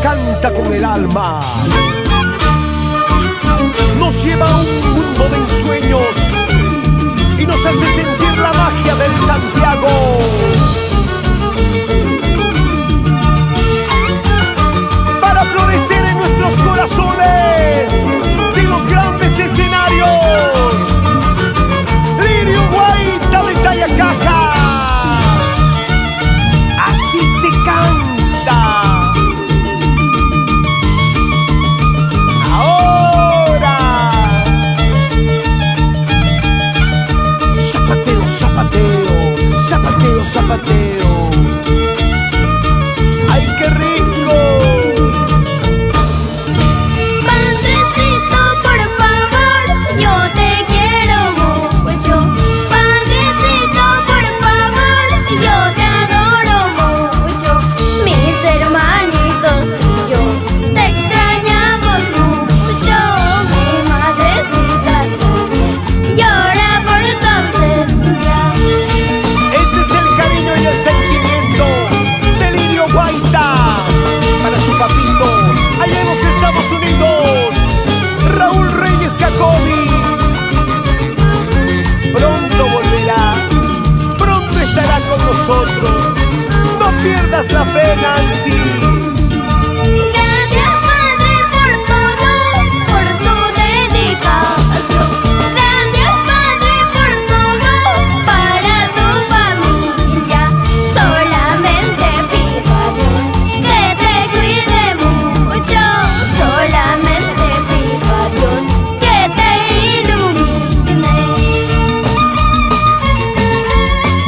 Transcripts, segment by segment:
canta con el alma. Nos lleva a un mundo de ensueños y nos hace sentir la magia del Santiago. Para florecer en nuestros corazones de los grandes escenarios, Lirio Guaita de Tayacaja. Así te canta. Ahora. Zapateo, zapateo, zapateo, zapateo. ¡Ay, qué rico! Padrecito, por favor, yo te quiero mucho. Padrecito, por favor, yo te adoro mucho. Mis hermanitos y yo te extrañamos mucho. Mi madrecita también llora por tu ausencia. Este es el cariño y el sentimiento de Lirio Guaita para su papito allá en los Estados Unidos, Raúl Reyes Jacobi. Pronto volverá, pronto estará con nosotros. No pierdas la fe, Nancy. Gracias, Padre, por todo, por tu dedicación. Gracias, Padre, por todo, para tu familia. Solamente pido a Dios que te cuide mucho. Solamente pido a Dios que te ilumine.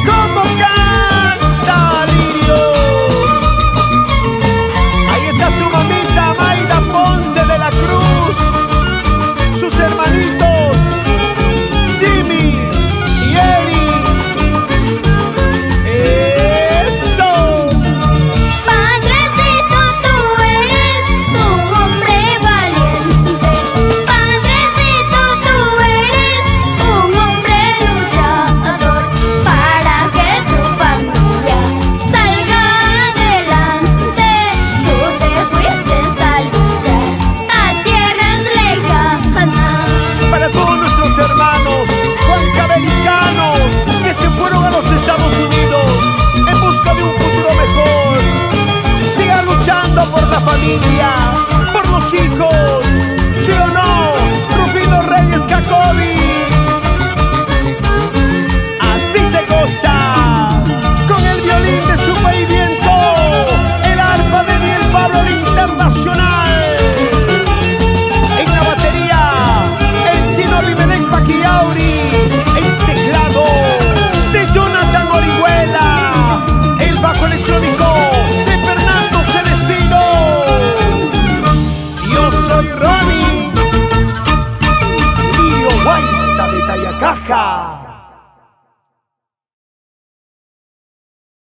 ¿Cómo canta Lirio? Ahí está su mamita Mayra Ponce de la Cruz, sus hermanitos Jimmy y Eri. ¡Eso! Padrecito, tú eres un hombre valiente. Padrecito, tú eres un hombre luchador. Para que tu familia salga adelante, tú te fuiste a luchar a tierras lejanas. Para todos nuestros hermanos huancavelicanos que se fueron a los Estados Unidos en busca de un futuro mejor, sigan luchando por la familia.